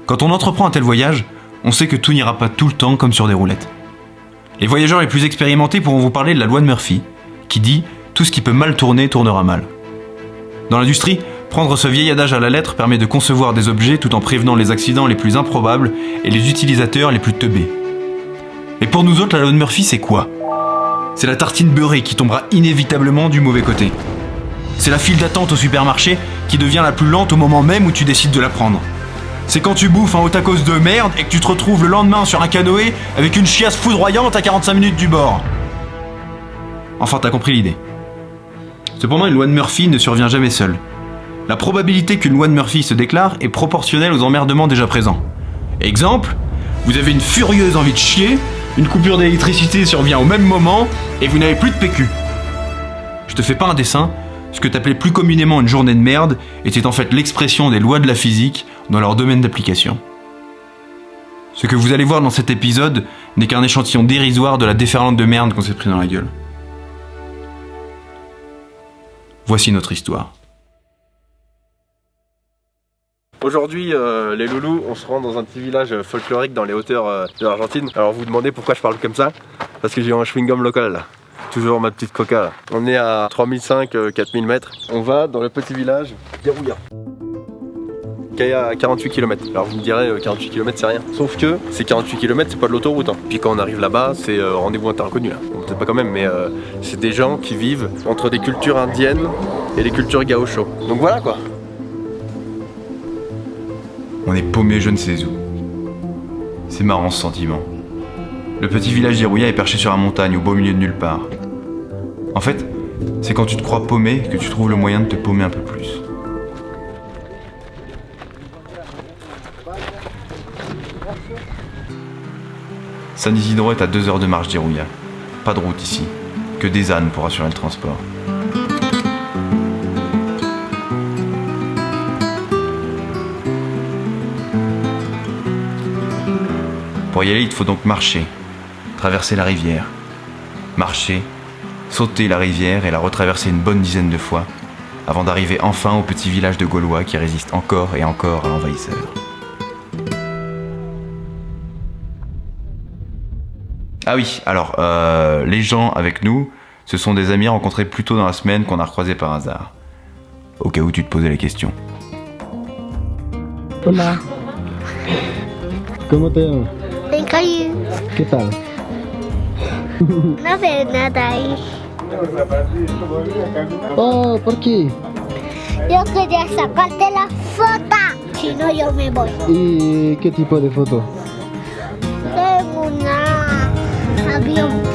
Quand on entreprend un tel voyage, on sait que tout n'ira pas tout le temps comme sur des roulettes. Les voyageurs les plus expérimentés pourront vous parler de la loi de Murphy, qui dit « tout ce qui peut mal tourner, tournera mal ». Dans l'industrie, prendre ce vieil adage à la lettre permet de concevoir des objets tout en prévenant les accidents les plus improbables et les utilisateurs les plus teubés. Mais pour nous autres, la loi de Murphy, c'est quoi ? C'est la tartine beurrée qui tombera inévitablement du mauvais côté. C'est la file d'attente au supermarché qui devient la plus lente au moment même où tu décides de la prendre. C'est quand tu bouffes un haut tacos de merde et que tu te retrouves le lendemain sur un canoë avec une chiasse foudroyante à 45 minutes du bord. Enfin, t'as compris l'idée. Cependant, une loi de Murphy ne survient jamais seule. La probabilité qu'une loi de Murphy se déclare est proportionnelle aux emmerdements déjà présents. Exemple, vous avez une furieuse envie de chier, une coupure d'électricité survient au même moment et vous n'avez plus de PQ. Je te fais pas un dessin, ce que t'appelais plus communément une journée de merde était en fait l'expression des lois de la physique dans leur domaine d'application. Ce que vous allez voir dans cet épisode n'est qu'un échantillon dérisoire de la déferlante de merde qu'on s'est pris dans la gueule. Voici notre histoire. Aujourd'hui, les loulous, on se rend dans un petit village folklorique dans les hauteurs de l'Argentine. Alors vous vous demandez pourquoi je parle comme ça? Parce que j'ai un chewing-gum local là. Toujours ma petite coca là. On est à 3005-4000 mètres. On va dans le petit village d'Iruya, qui est à 48 km. Alors vous me direz 48 km c'est rien. Sauf que ces 48 km c'est pas de l'autoroute. Puis quand on arrive là-bas, c'est rendez-vous inconnu là. Bon, peut-être pas quand même, mais c'est des gens qui vivent entre des cultures indiennes et des cultures gaucho. Donc voilà quoi. On est paumé je ne sais où. C'est marrant ce sentiment. Le petit village d'Iruya est perché sur la montagne au beau milieu de nulle part. En fait, c'est quand tu te crois paumé que tu trouves le moyen de te paumer un peu plus. San Isidro est à 2 heures de marche d'Iruya. Pas de route ici, que des ânes pour assurer le transport. Pour y aller, il te faut donc marcher, traverser la rivière. Marcher, sauter la rivière et la retraverser une bonne dizaine de fois, avant d'arriver enfin au petit village de Gaulois qui résiste encore et encore à l'envahisseur. Ah oui, alors, les gens avec nous, ce sont des amis rencontrés plus tôt dans la semaine qu'on a recroisés par hasard. Au cas où tu te posais la question. Hola. ¿Cómo te llamas? Caillou. ¿Qué tal? No veo nada ahí. Oh, ¿por qué? Yo quería sacarte la foto. Si no, yo me voy. ¿Y qué tipo de foto? Tengo un avión.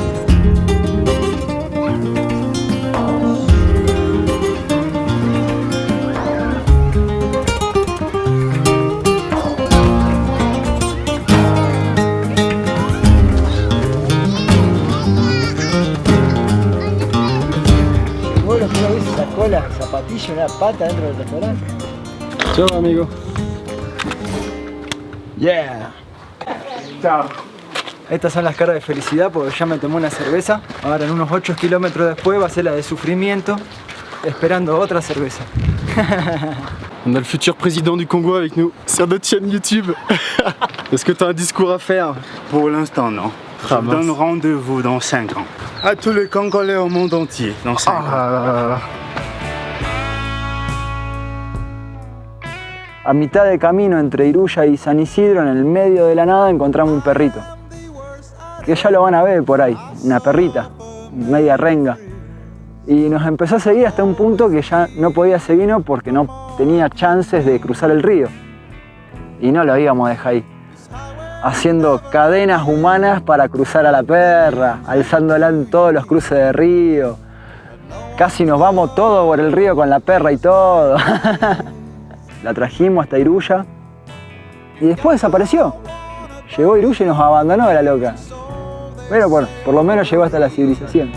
La zapatilla y una pata dentro del restaurante. Chao, amigo. Yeah. Chao. Estas son las caras de felicidad porque ya me tomé una cerveza. Ahora en unos 8 kilomètres después va a ser la de sufrimiento, esperando otra cerveza. On a le futur président du Congo avec nous sur notre chaîne YouTube. Est-ce que tu as un discours à faire? Pour l'instant, non. Je donne rendez-vous dans 5 ans. À tous les Congolais au monde entier, dans 5 ans. A mitad de camino entre Iruya y San Isidro, en el medio de la nada, encontramos un perrito. Que ya lo van a ver por ahí, una perrita, media renga. Y nos empezó a seguir hasta un punto que ya no podía seguirnos porque no tenía chances de cruzar el río. Y no lo íbamos a dejar ahí. Haciendo cadenas humanas para cruzar a la perra, alzándola en todos los cruces de río. Casi nos vamos todos por el río con la perra y todo. La trajimos hasta Iruya y después desapareció. Llegó Iruya y nos abandonó la loca. Pero bueno, por lo menos llegó hasta la civilización.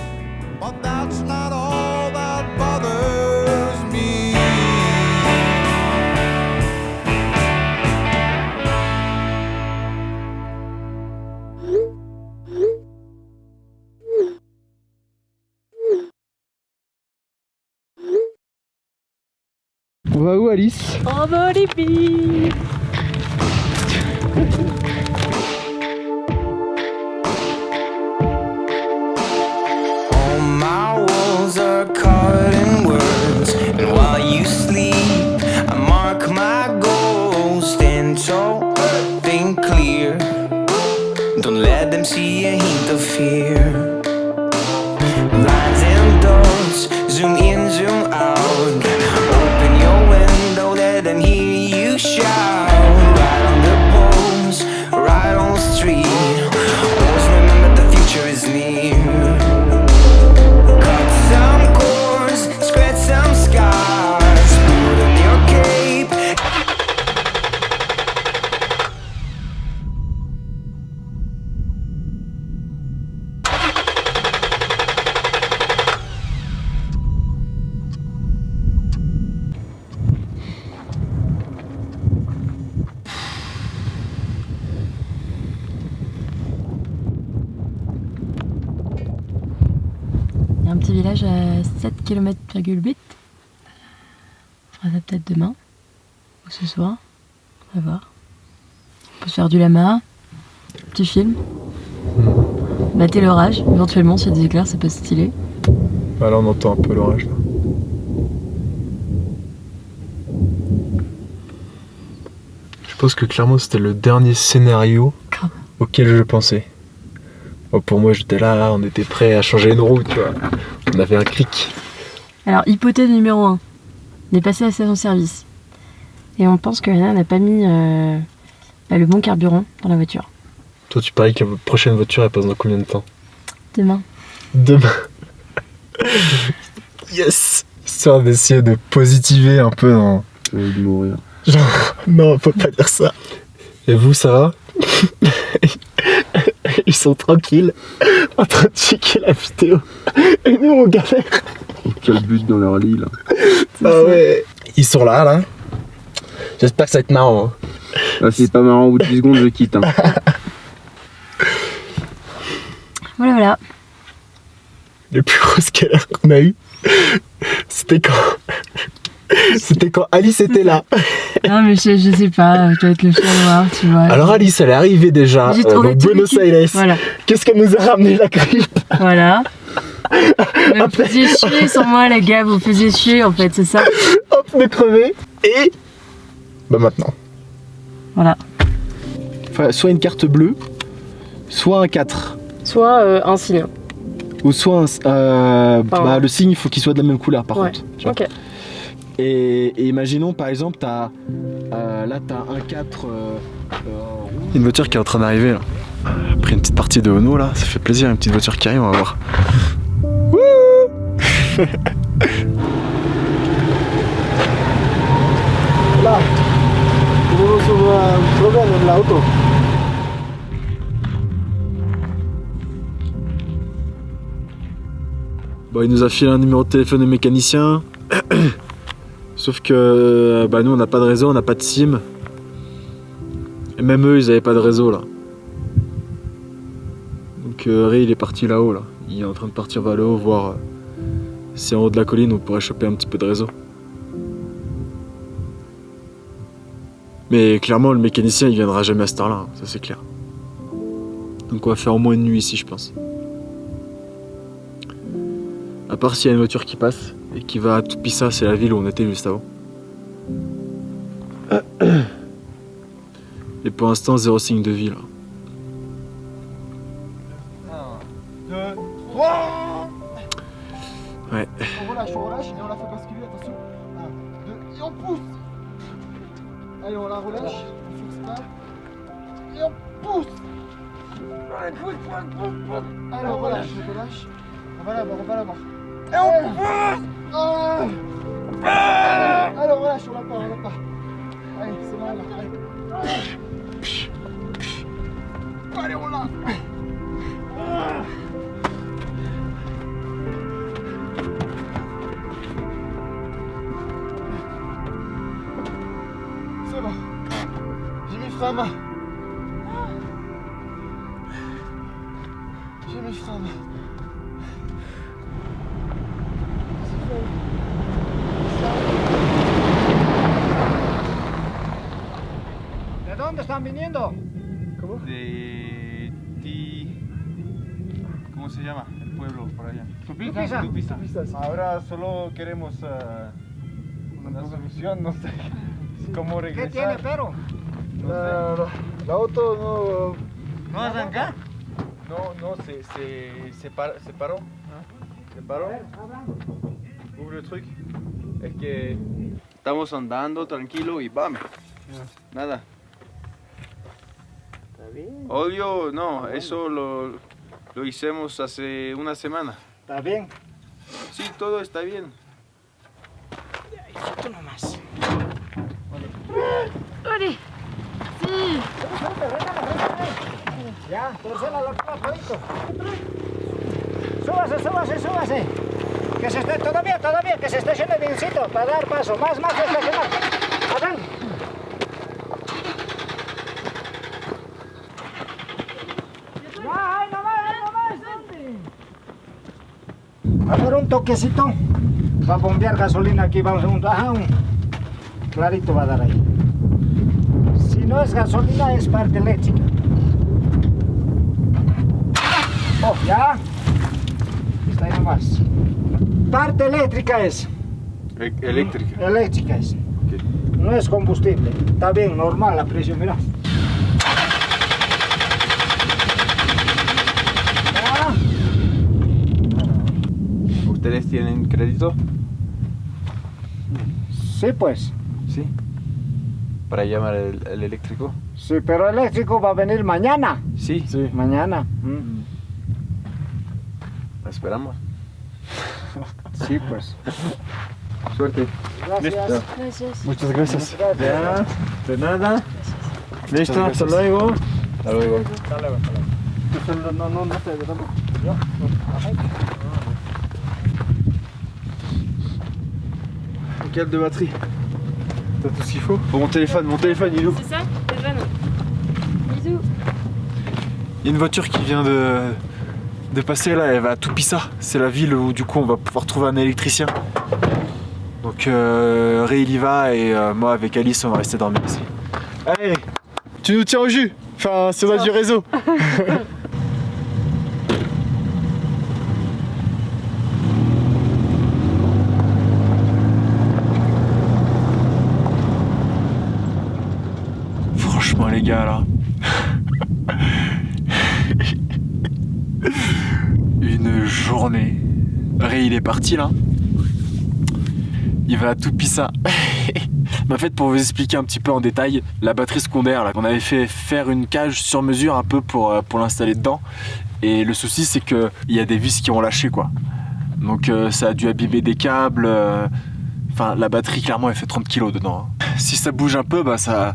On va où, Alice? On va au Libye. All my walls are covered in words, and while you sleep, I mark my goals. Stand tall, think clear. Don't let them see a hint of fear. Lines and dots, zoom in, zoom out. Open your window, let them hear you shout. Right on the poles, right on the street. Always remember the future is near. Cut some corners, scratch some scars. Put on your cape. Il y a un petit village à 7 km,8. On fera ça peut-être demain ou ce soir. On va voir. On peut se faire du lama, petit film. Mater l'orage, éventuellement s'il y a des éclairs, ça peut être stylé. Bah là on entend un peu l'orage là. Je pense que clairement c'était le dernier scénario Grave. auquel je pensais. Oh, pour moi j'étais là, on était prêt à changer une roue, tu vois. On avait un clic. Alors, hypothèse numéro 1. On est passé à la station-service. Et on pense que Anna n'a pas mis le bon carburant dans la voiture. Toi tu paries que la prochaine voiture elle passe dans combien de temps? Demain. Demain. Yes. Histoire d'essayer de positiver un peu dans... J'ai envie de mourir. Genre, non, faut pas dire ça. Et vous, ça va? Ils sont tranquilles, en train de checker la vidéo. Et nous, on galère. Quel but dans leur lit là. Ah ouais. Ils sont là. J'espère que ça va être marrant. Hein. Ah, c'est pas marrant, au bout de 10 secondes, je quitte. Hein. Voilà. Les plus grosses galères qu'on a eues, c'était quand Alice était là. Non, mais je sais pas, je dois être le chat noir, tu vois. Alors Alice, elle est arrivée déjà dans Buenos Aires. Voilà. Qu'est-ce qu'elle nous a ramené, la grippe? Voilà. Mais vous faisiez chier sans moi, les gars, vous faisiez chier en fait, c'est ça. Hop, de crever. Et... bah maintenant. Voilà. Enfin, soit une carte bleue, soit un 4. Soit un signe. Ou soit le signe, il faut qu'il soit de la même couleur par contre. Tu vois. Ok. Et imaginons par exemple, là t'as un 4 Une voiture qui est en train d'arriver là. Après une petite partie de Ono là, ça fait plaisir, une petite voiture qui arrive, on va voir. Là, tenemos un problema en la auto. Bon, il nous a filé un numéro de téléphone de mécanicien. Sauf que nous on n'a pas de réseau, on n'a pas de SIM. Et même eux ils avaient pas de réseau là. Donc Ray il est parti là-haut là. Il est en train de partir vers le haut voir si en haut de la colline on pourrait choper un petit peu de réseau. Mais clairement le mécanicien il viendra jamais à cette heure là, ça c'est clair. Donc on va faire au moins une nuit ici je pense. À part s'il y a une voiture qui passe et qui va à Tupisa, c'est la ville où on était juste avant. Et pour l'instant, 0 signe de vie là. 1, 2, 3. Ouais. On relâche et on la fait basculer, attention. 1, 2, et on pousse. Allez, on la relâche, on fixe pas. Et on pousse. Allez, pousse. Allez, on relâche. On va la voir. Et on pousse. Allez, on relâche, on l'a pas. Allez, c'est là. Allez, on l'a. C'est bon. J'ai mis frein à main. ¿De dónde están viniendo? ¿Cómo? de Ti... ¿Cómo se llama? El pueblo por allá. Tupiza. Tupiza. Tupiza, sí. Ahora solo queremos una solución, no sé cómo regresar. ¿Qué tiene, pero? La auto ¿No arranca? No, se paró. Se paró. Ouvre el truc. Es que estamos andando tranquilo y ¡bam! Nada. ¿Está bien? Obvio, no, eso lo hicimos hace una semana. ¿Está bien? Sí, todo está bien. Tú nomás. ¡Ore! ¡Sí! Ya, torcela la cola todito. Súbase. Que se esté, todavía, que se estacione biencito para dar paso. Más, estacionar. Adán. Ya, ahí nomás. A ver, un toquecito. Va a bombear gasolina aquí, vamos a un clarito va a dar ahí. Si no es gasolina, es parte eléctrica. Oh, ya. Está ahí nomás. Parte eléctrica es. Eléctrica. Eléctrica es. Ok. No es combustible. Está bien, normal la presión, mira. Ya. ¿Ustedes tienen crédito? Sí, pues. Sí. ¿Para llamar el eléctrico? Sí, pero el eléctrico va a venir mañana. Sí. Mañana. Esperamos. Sí, pues. Suerte. Gracias. Gracias. Muchas gracias. Gracias. Ya, de nada. Listo, hasta luego. Hasta luego. No te damos. Câble de batterie. T'as tout ce qu'il faut? Pour mon téléphone il est où? C'est ça? Téléphone. Bisous. Il y a une voiture qui vient de passer là, elle va à Tupiza. C'est la ville où du coup on va pouvoir trouver un électricien. Donc Ray il y va et moi avec Alice on va rester dormir ici. Allez, tu nous tiens au jus. Enfin, c'est ça du réseau. Franchement les gars là. Une journée. Ray il est parti là. Il va à Tupiza. Mais en fait, pour vous expliquer un petit peu en détail, la batterie secondaire là qu'on avait fait faire une cage sur mesure un peu pour l'installer dedans. Et le souci c'est que il y a des vis qui ont lâché quoi. Donc ça a dû abîmer des câbles. Enfin la batterie clairement elle fait 30 kg dedans. Si ça bouge un peu, bah ça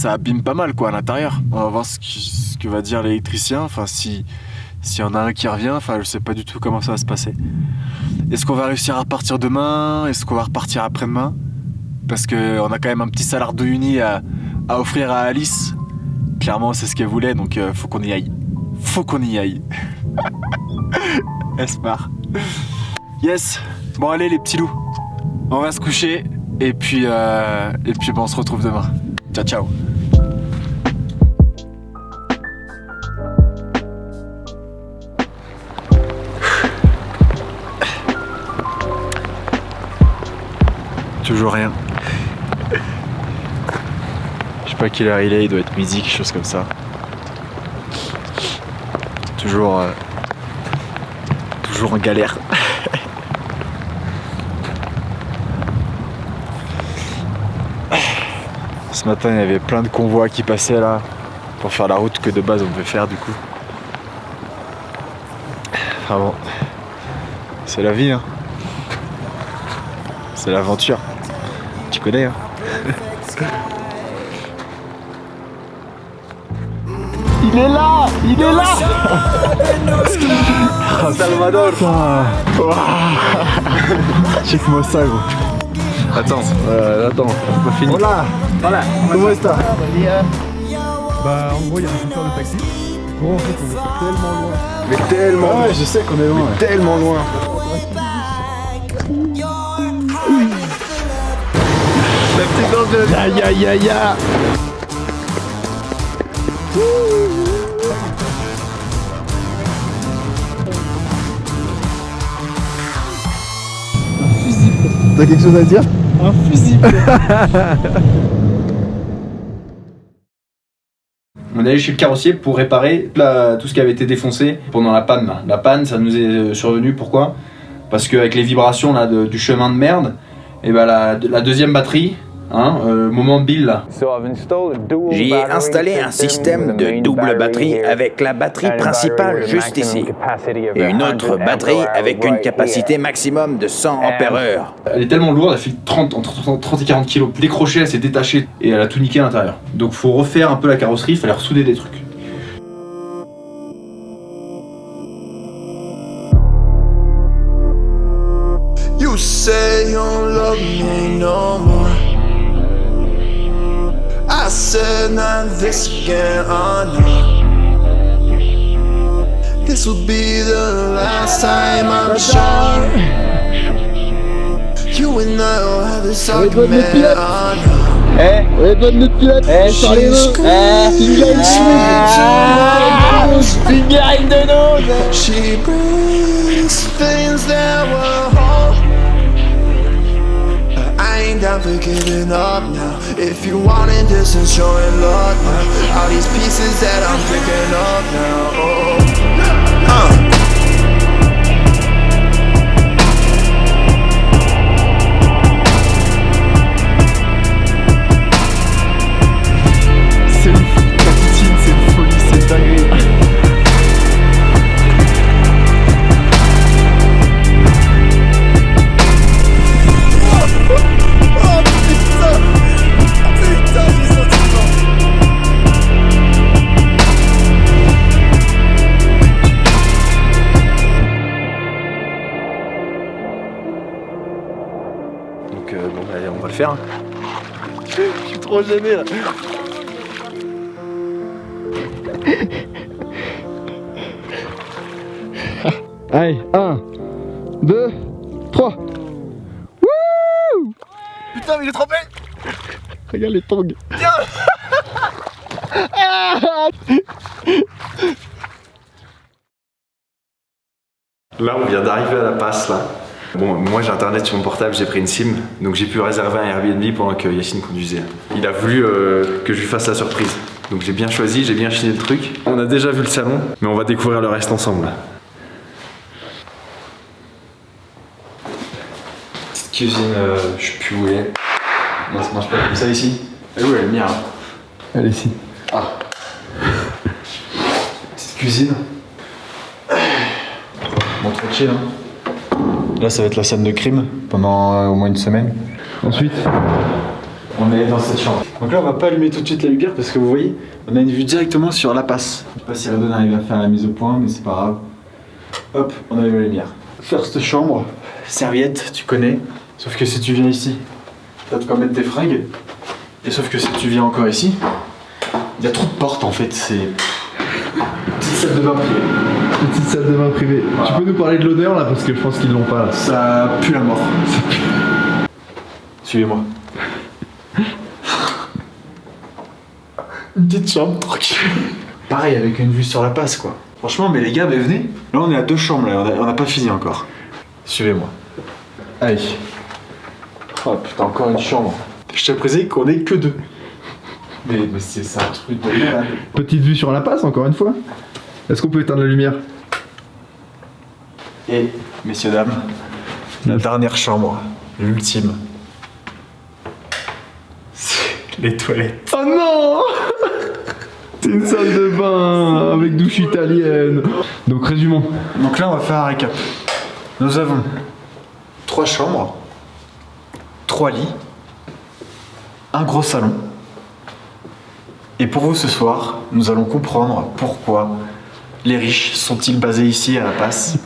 abîme pas mal quoi à l'intérieur. On va voir ce que va dire l'électricien. Enfin s'il y en a un qui revient, enfin je sais pas du tout comment ça va se passer. Est-ce qu'on va réussir à repartir demain? Est-ce qu'on va repartir après-demain? Parce qu'on a quand même un petit salaire de uni à offrir à Alice. Clairement c'est ce qu'elle voulait, donc faut qu'on y aille. Faut qu'on y aille. Elle se marre. Yes. Bon allez les petits loups, on va se coucher et puis bon, on se retrouve demain. Ciao ciao. Toujours rien. Je sais pas quelle heure il doit être midi, quelque chose comme ça. Toujours en galère. Ce matin il y avait plein de convois qui passaient là pour faire la route que de base on devait faire du coup. Enfin bon, c'est la vie hein. C'est l'aventure. Tu connais hein. Il est là. Salvador. Check-moi ça gros. Attends, c'est pas fini. Hola. Comment est-ce que Bah en gros il y a un chauffeur de taxi. Gros en fait on est tellement loin. Mais tellement loin. Ouais je sais qu'on est loin. Mais tellement loin. La petite danseuse. Ya. T'as quelque chose à dire? Un fusible. On est allé chez le carrossier pour réparer tout ce qui avait été défoncé pendant la panne. Là. La panne, ça nous est survenu, pourquoi? Parce qu'avec les vibrations là, du chemin de merde, et ben la deuxième batterie, moment Bill là. J'y ai installé un système de double batterie avec la batterie principale juste ici et une autre batterie avec une capacité maximum de 100 ampères-heure. Elle est tellement lourde, elle fait entre 30 et 40 kilos. Les crochets, elle s'est détachée et elle a tout niqué à l'intérieur. Donc faut refaire un peu la carrosserie, il fallait ressouder des trucs. You say you don't love me no more. I said not this again, oh no. This will be the last time, I'm sure. You and I will have this argument, oh no. Ouais, bonne notre pilote. Sur les deux. Finger in the nose. She brings things that were whole. I ain't down for giving up now. If you wanted distance, showing love now. All these pieces that I'm picking up now. C'est ouf. La piscine, c'est une folie, c'est dingue. Donc bon bah, on va le faire. Je suis trop gêné là. Allez, 1, 2, 3. Wouh! Putain mais il est trempé. Regarde les tongs. Là on vient d'arriver à la passe là. Bon, moi j'ai internet sur mon portable, j'ai pris une SIM, donc j'ai pu réserver un Airbnb pendant que Yacine conduisait. Il a voulu que je lui fasse la surprise. Donc j'ai bien choisi, j'ai bien chiné le truc. On a déjà vu le salon, mais on va découvrir le reste ensemble. Petite cuisine, je sais plus où elle est. Non, ça marche pas comme ça ici. Et où est la lumière? Elle est ici. Ah. Petite cuisine. Bon, trop chill hein. Là, ça va être la scène de crime pendant au moins une semaine. Ensuite, on est dans cette chambre. Donc là, on va pas allumer tout de suite la lumière parce que vous voyez, on a une vue directement sur la passe. Je sais pas si Redon arrive à faire la mise au point, mais c'est pas grave. Hop, on allume la lumière. First chambre, serviette, tu connais. Sauf que si tu viens ici, t'as de quoi mettre tes fringues. Et sauf que si tu viens encore ici, il y a trop de portes en fait. C'est petite salle de bain privée. petite salle de bain privée. Voilà. Tu peux nous parler de l'odeur là parce que je pense qu'ils l'ont pas là. Ça pue la mort. Suivez-moi. Une petite chambre tranquille. Pareil avec une vue sur la passe quoi. Franchement mais les gars mais venez. Là on est à 2 chambres là, on n'a pas fini encore. Suivez-moi. Allez. Oh putain encore une chambre. Je t'ai précisé qu'on est que 2. Mais c'est un truc de malade. Petite vue sur la passe encore une fois. Est-ce qu'on peut éteindre la lumière? Et messieurs dames, la dernière chambre, l'ultime. C'est les toilettes. Oh non! C'est une salle de bain avec douche italienne. Donc résumons. Donc là on va faire un récap. Nous avons 3 chambres, 3 lits, un gros salon. Et pour vous ce soir, nous allons comprendre pourquoi les riches sont-ils basés ici à La Passe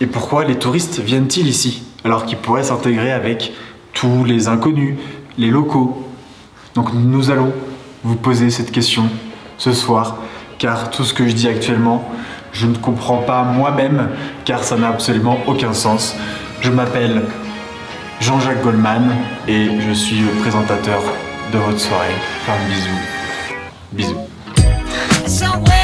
et pourquoi les touristes viennent-ils ici alors qu'ils pourraient s'intégrer avec tous les inconnus, les locaux. Donc nous allons vous poser cette question ce soir car tout ce que je dis actuellement, je ne comprends pas moi-même car ça n'a absolument aucun sens. Je m'appelle Jean-Jacques Goldman et je suis le présentateur de votre soirée. Plein de bisous. Bisous. somewhere.